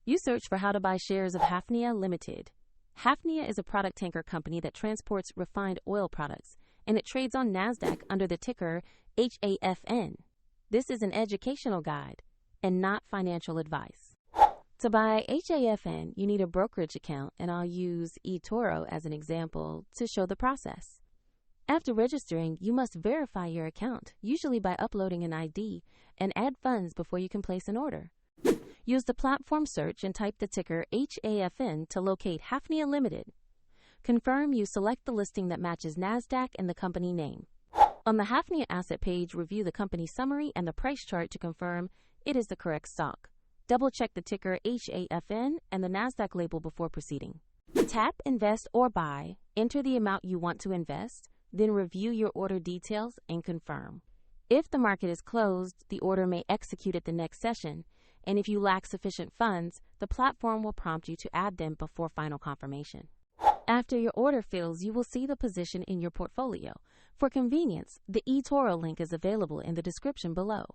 You search for how to buy shares of Hafnia Ltd. Hafnia is a product tanker company that transports refined oil products, and it trades on NASDAQ under the ticker HAFN. This is an educational guide and not financial advice. To buy HAFN, you need a brokerage account, and I'll use eToro as an example to show the process. After registering, you must verify your account, usually by uploading an ID, and add funds before you can place an order. Use the platform search and type the ticker HAFN to locate Hafnia Ltd. Confirm you select the listing that matches NASDAQ and the company name. On the Hafnia asset page, review the company summary and the price chart to confirm it is the correct stock. Double-check the ticker HAFN and the NASDAQ label before proceeding. Tap Invest or Buy, enter the amount you want to invest, then review your order details and confirm. If the market is closed, the order may execute at the next session, and if you lack sufficient funds, the platform will prompt you to add them before final confirmation. After your order fills, you will see the position in your portfolio. For convenience, the eToro link is available in the description below.